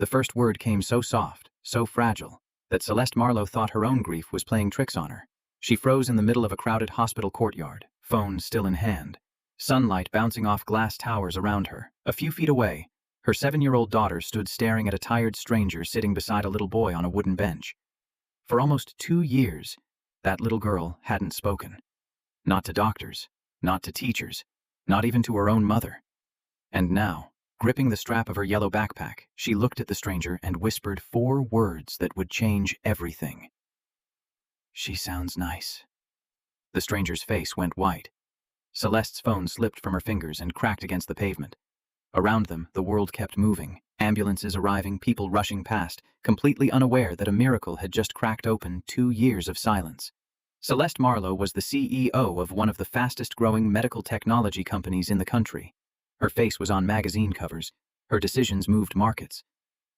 The first word came so soft, so fragile, that Celeste Marlowe thought her own grief was playing tricks on her. She froze in the middle of a crowded hospital courtyard, phone still in hand, sunlight bouncing off glass towers around her. A few feet away, her 7-year-old daughter stood staring at a tired stranger sitting beside a little boy on a wooden bench. For almost 2 years, that little girl hadn't spoken. Not to doctors, not to teachers, not even to her own mother. And now, gripping the strap of her yellow backpack, she looked at the stranger and whispered 4 words that would change everything. "She sounds nice." The stranger's face went white. Celeste's phone slipped from her fingers and cracked against the pavement. Around them, the world kept moving, ambulances arriving, people rushing past, completely unaware that a miracle had just cracked open 2 years of silence. Celeste Marlowe was the CEO of one of the fastest-growing medical technology companies in the country. Her face was on magazine covers. Her decisions moved markets.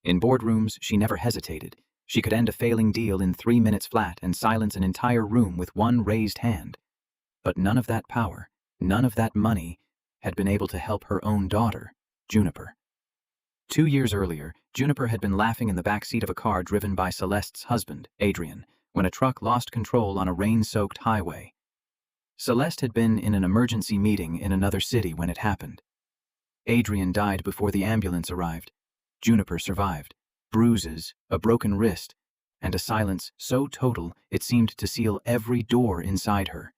In boardrooms, she never hesitated. She could end a failing deal in 3 minutes flat and silence an entire room with one raised hand. But none of that power, none of that money, had been able to help her own daughter, Juniper. 2 years earlier, Juniper had been laughing in the back seat of a car driven by Celeste's husband, Adrian, when a truck lost control on a rain-soaked highway. Celeste had been in an emergency meeting in another city when it happened. Adrian died before the ambulance arrived. Juniper survived. Bruises, a broken wrist, and a silence so total it seemed to seal every door inside her.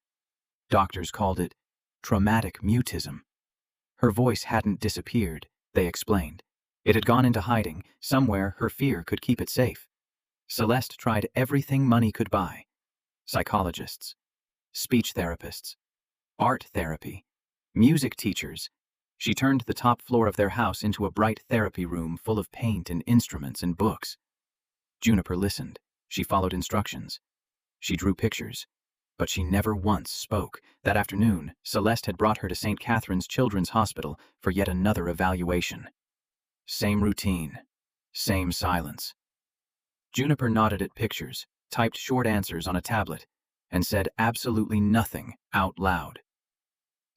Doctors called it traumatic mutism. Her voice hadn't disappeared, they explained. It had gone into hiding, somewhere her fear could keep it safe. Celeste tried everything money could buy. Psychologists, speech therapists, art therapy, music teachers. She turned the top floor of their house into a bright therapy room full of paint and instruments and books. Juniper listened. She followed instructions. She drew pictures. But she never once spoke. That afternoon, Celeste had brought her to St. Catherine's Children's Hospital for yet another evaluation. Same routine. Same silence. Juniper nodded at pictures, typed short answers on a tablet, and said absolutely nothing out loud.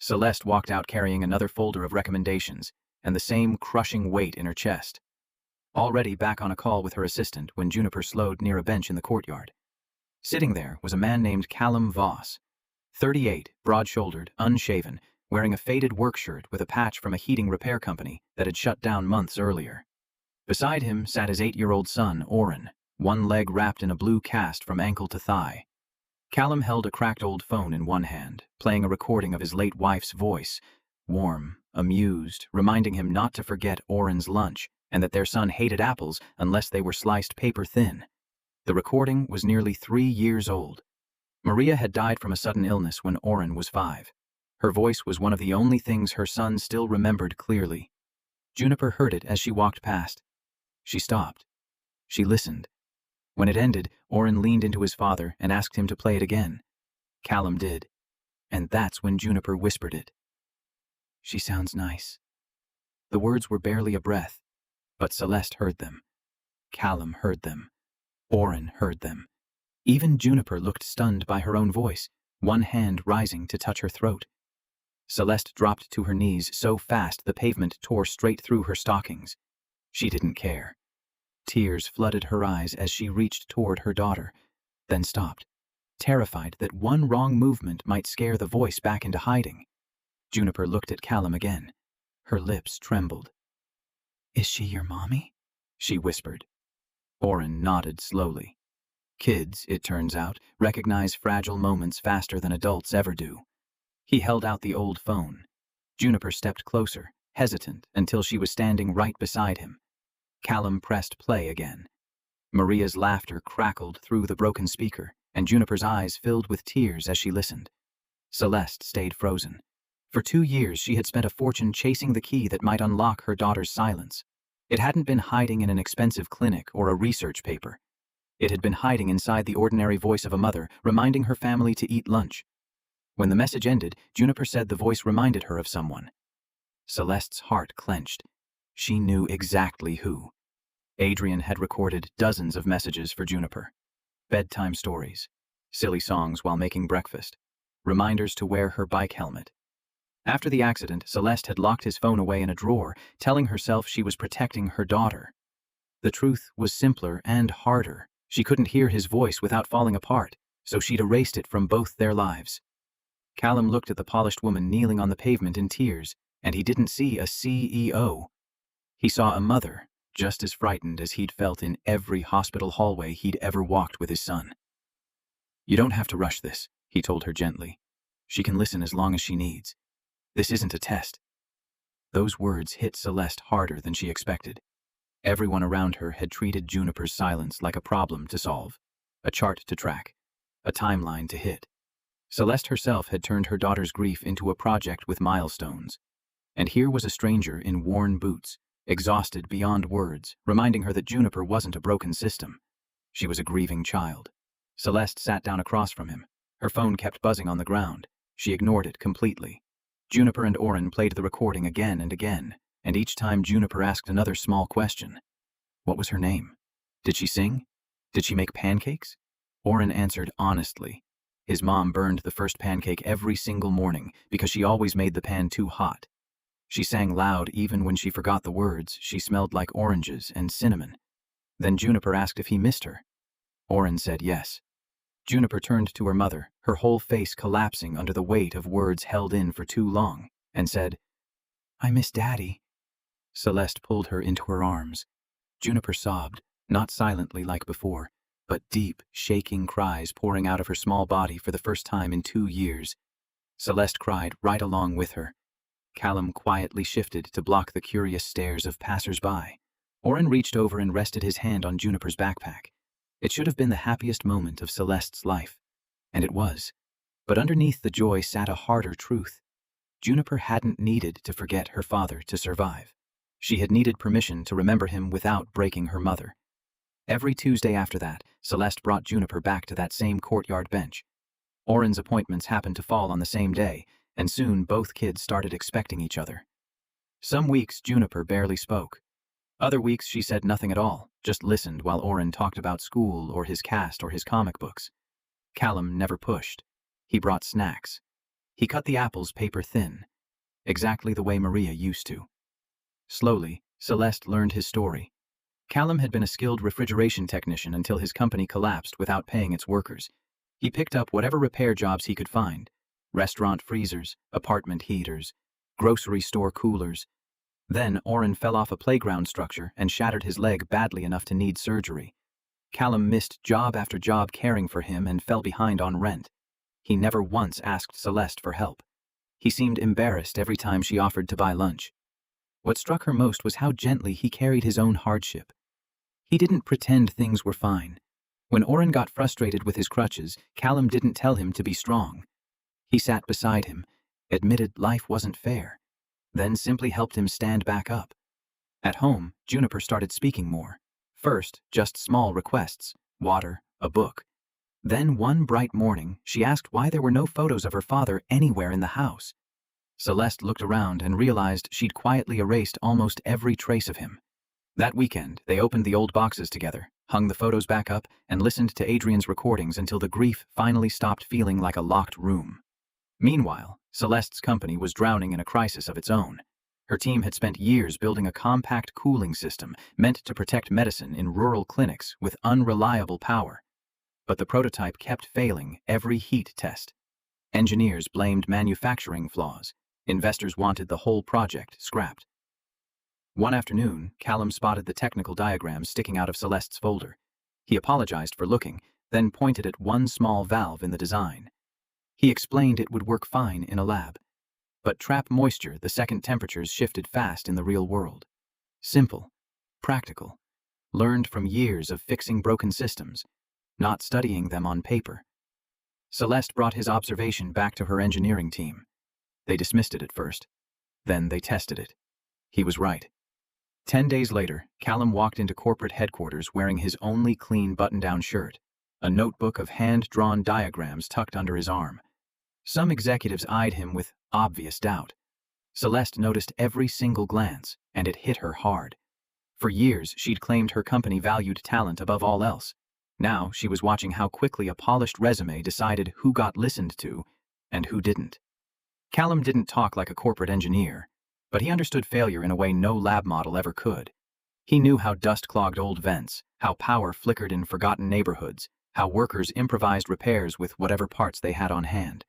Celeste walked out carrying another folder of recommendations and the same crushing weight in her chest. Already back on a call with her assistant when Juniper slowed near a bench in the courtyard. Sitting there was a man named Callum Voss, 38, broad-shouldered, unshaven, wearing a faded work shirt with a patch from a heating repair company that had shut down months earlier. Beside him sat his 8-year-old son, Oren, one leg wrapped in a blue cast from ankle to thigh. Callum held a cracked old phone in one hand, playing a recording of his late wife's voice, warm, amused, reminding him not to forget Oren's lunch and that their son hated apples unless they were sliced paper-thin. The recording was nearly 3 years old. Maria had died from a sudden illness when Oren was 5. Her voice was one of the only things her son still remembered clearly. Juniper heard it as she walked past. She stopped. She listened. When it ended, Oren leaned into his father and asked him to play it again. Callum did. And that's when Juniper whispered it. "She sounds nice." The words were barely a breath, but Celeste heard them. Callum heard them. Oren heard them. Even Juniper looked stunned by her own voice, one hand rising to touch her throat. Celeste dropped to her knees so fast the pavement tore straight through her stockings. She didn't care. Tears flooded her eyes as she reached toward her daughter, then stopped, terrified that one wrong movement might scare the voice back into hiding. Juniper looked at Callum again. Her lips trembled. "Is she your mommy?" she whispered. Oren nodded slowly. Kids, it turns out, recognize fragile moments faster than adults ever do. He held out the old phone. Juniper stepped closer, hesitant, until she was standing right beside him. Callum pressed play again. Maria's laughter crackled through the broken speaker, and Juniper's eyes filled with tears as she listened. Celeste stayed frozen. For 2 years she had spent a fortune chasing the key that might unlock her daughter's silence. It hadn't been hiding in an expensive clinic or a research paper. It had been hiding inside the ordinary voice of a mother, reminding her family to eat lunch. When the message ended, Juniper said the voice reminded her of someone. Celeste's heart clenched. She knew exactly who. Adrian had recorded dozens of messages for Juniper. Bedtime stories, silly songs while making breakfast, reminders to wear her bike helmet. After the accident, Celeste had locked his phone away in a drawer, telling herself she was protecting her daughter. The truth was simpler and harder. She couldn't hear his voice without falling apart, so she'd erased it from both their lives. Callum looked at the polished woman kneeling on the pavement in tears, and he didn't see a CEO. He saw a mother, just as frightened as he'd felt in every hospital hallway he'd ever walked with his son. "You don't have to rush this," he told her gently. "She can listen as long as she needs. This isn't a test." Those words hit Celeste harder than she expected. Everyone around her had treated Juniper's silence like a problem to solve, a chart to track, a timeline to hit. Celeste herself had turned her daughter's grief into a project with milestones. And here was a stranger in worn boots, exhausted beyond words, reminding her that Juniper wasn't a broken system. She was a grieving child. Celeste sat down across from him. Her phone kept buzzing on the ground. She ignored it completely. Juniper and Oren played the recording again and again, and each time Juniper asked another small question. What was her name? Did she sing? Did she make pancakes? Oren answered honestly. His mom burned the first pancake every single morning because she always made the pan too hot. She sang loud even when she forgot the words. She smelled like oranges and cinnamon. Then Juniper asked if he missed her. Oren said yes. Juniper turned to her mother, her whole face collapsing under the weight of words held in for too long, and said, "I miss Daddy." Celeste pulled her into her arms. Juniper sobbed, not silently like before, but deep, shaking cries pouring out of her small body for the first time in 2 years. Celeste cried right along with her. Callum quietly shifted to block the curious stares of passers-by. Oren reached over and rested his hand on Juniper's backpack. It should have been the happiest moment of Celeste's life, and it was. But underneath the joy sat a harder truth. Juniper hadn't needed to forget her father to survive. She had needed permission to remember him without breaking her mother. Every Tuesday after that, Celeste brought Juniper back to that same courtyard bench. Oren's appointments happened to fall on the same day, and soon both kids started expecting each other. Some weeks Juniper barely spoke. Other weeks she said nothing at all, just listened while Oren talked about school or his cast or his comic books. Callum never pushed. He brought snacks. He cut the apples paper thin, exactly the way Maria used to. Slowly, Celeste learned his story. Callum had been a skilled refrigeration technician until his company collapsed without paying its workers. He picked up whatever repair jobs he could find: restaurant freezers, apartment heaters, grocery store coolers. Then Oren fell off a playground structure and shattered his leg badly enough to need surgery. Callum missed job after job caring for him and fell behind on rent. He never once asked Celeste for help. He seemed embarrassed every time she offered to buy lunch. What struck her most was how gently he carried his own hardship. He didn't pretend things were fine. When Oren got frustrated with his crutches, Callum didn't tell him to be strong. He sat beside him, admitted life wasn't fair, then simply helped him stand back up. At home, Juniper started speaking more. First, just small requests: water, a book. Then one bright morning, she asked why there were no photos of her father anywhere in the house. Celeste looked around and realized she'd quietly erased almost every trace of him. That weekend, they opened the old boxes together, hung the photos back up, and listened to Adrian's recordings until the grief finally stopped feeling like a locked room. Meanwhile, Celeste's company was drowning in a crisis of its own. Her team had spent years building a compact cooling system meant to protect medicine in rural clinics with unreliable power. But the prototype kept failing every heat test. Engineers blamed manufacturing flaws. Investors wanted the whole project scrapped. One afternoon, Callum spotted the technical diagrams sticking out of Celeste's folder. He apologized for looking, then pointed at one small valve in the design. He explained it would work fine in a lab, but trap moisture the second temperatures shifted fast in the real world. Simple, practical, learned from years of fixing broken systems, not studying them on paper. Celeste brought his observation back to her engineering team. They dismissed it at first. Then they tested it. He was right. 10 days later, Callum walked into corporate headquarters wearing his only clean button-down shirt, a notebook of hand-drawn diagrams tucked under his arm. Some executives eyed him with obvious doubt. Celeste noticed every single glance, and it hit her hard. For years, she'd claimed her company valued talent above all else. Now, she was watching how quickly a polished resume decided who got listened to and who didn't. Callum didn't talk like a corporate engineer, but he understood failure in a way no lab model ever could. He knew how dust clogged old vents, how power flickered in forgotten neighborhoods, how workers improvised repairs with whatever parts they had on hand.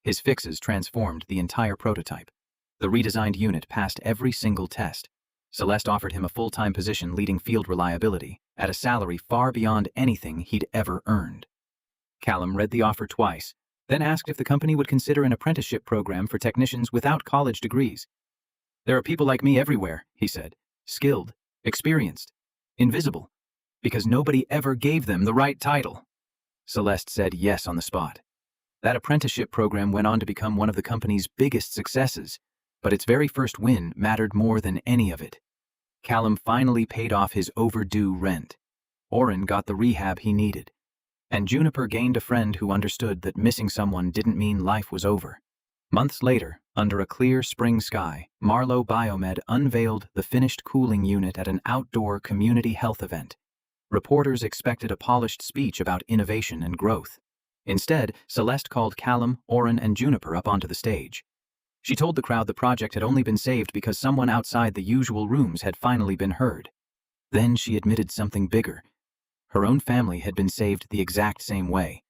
His fixes transformed the entire prototype. The redesigned unit passed every single test. Celeste offered him a full-time position leading field reliability, at a salary far beyond anything he'd ever earned. Callum read the offer twice, then asked if the company would consider an apprenticeship program for technicians without college degrees. "There are people like me everywhere," he said, "skilled, experienced, invisible, because nobody ever gave them the right title." Celeste said yes on the spot. That apprenticeship program went on to become one of the company's biggest successes, but its very first win mattered more than any of it. Callum finally paid off his overdue rent. Oren got the rehab he needed. And Juniper gained a friend who understood that missing someone didn't mean life was over. Months later, under a clear spring sky, Marlowe Biomed unveiled the finished cooling unit at an outdoor community health event. Reporters expected a polished speech about innovation and growth. Instead, Celeste called Callum, Oren, and Juniper up onto the stage. She told the crowd the project had only been saved because someone outside the usual rooms had finally been heard. Then she admitted something bigger. Her own family had been saved the exact same way.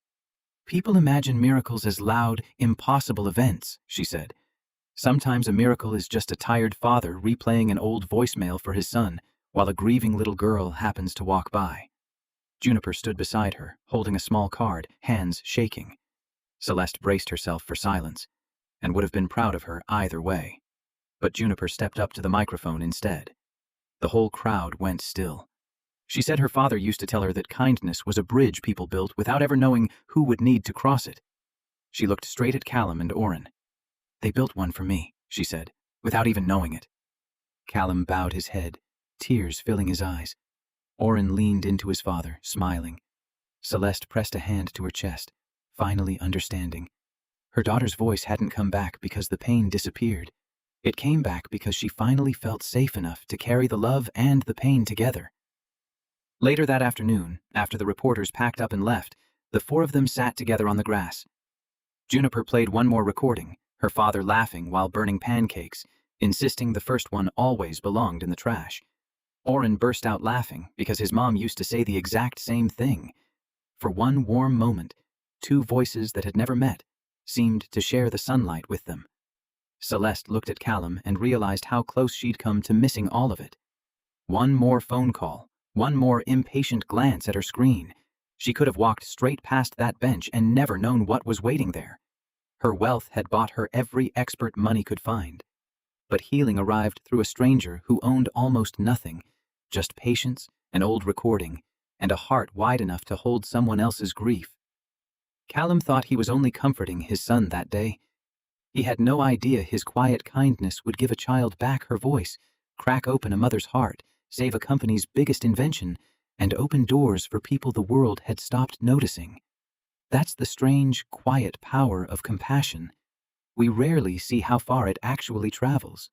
"People imagine miracles as loud, impossible events," she said. "Sometimes a miracle is just a tired father replaying an old voicemail for his son while a grieving little girl happens to walk by." Juniper stood beside her, holding a small card, hands shaking. Celeste braced herself for silence, and would have been proud of her either way. But Juniper stepped up to the microphone instead. The whole crowd went still. She said her father used to tell her that kindness was a bridge people built without ever knowing who would need to cross it. She looked straight at Callum and Oren. "They built one for me," she said, without even knowing it. Callum bowed his head, tears filling his eyes. Oren leaned into his father, smiling. Celeste pressed a hand to her chest, finally understanding. Her daughter's voice hadn't come back because the pain disappeared. It came back because she finally felt safe enough to carry the love and the pain together. Later that afternoon, after the reporters packed up and left, the four of them sat together on the grass. Juniper played one more recording, her father laughing while burning pancakes, insisting the first one always belonged in the trash. Oren burst out laughing because his mom used to say the exact same thing. For one warm moment, two voices that had never met seemed to share the sunlight with them. Celeste looked at Callum and realized how close she'd come to missing all of it. One more phone call, one more impatient glance at her screen. She could have walked straight past that bench and never known what was waiting there. Her wealth had bought her every expert money could find. But healing arrived through a stranger who owned almost nothing, just patience, an old recording, and a heart wide enough to hold someone else's grief. Callum thought he was only comforting his son that day. He had no idea his quiet kindness would give a child back her voice, crack open a mother's heart, save a company's biggest invention, and open doors for people the world had stopped noticing. That's the strange, quiet power of compassion. We rarely see how far it actually travels.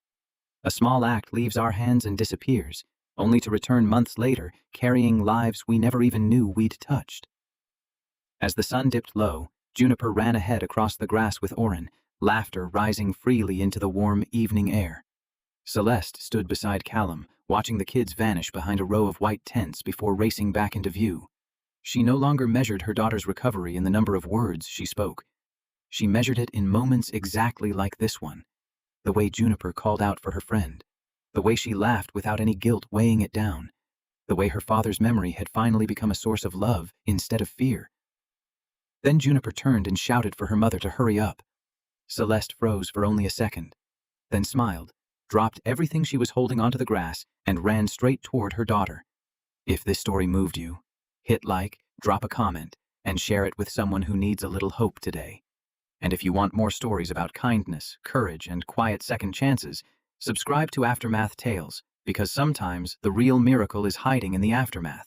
A small act leaves our hands and disappears, only to return months later, carrying lives we never even knew we'd touched. As the sun dipped low, Juniper ran ahead across the grass with Oren, laughter rising freely into the warm evening air. Celeste stood beside Callum, watching the kids vanish behind a row of white tents before racing back into view. She no longer measured her daughter's recovery in the number of words she spoke. She measured it in moments exactly like this one. The way Juniper called out for her friend. The way she laughed without any guilt weighing it down. The way her father's memory had finally become a source of love instead of fear. Then Juniper turned and shouted for her mother to hurry up. Celeste froze for only a second, then smiled, dropped everything she was holding onto the grass, and ran straight toward her daughter. If this story moved you, hit like, drop a comment, and share it with someone who needs a little hope today. And if you want more stories about kindness, courage, and quiet second chances, subscribe to Aftermath Tales, because sometimes the real miracle is hiding in the aftermath.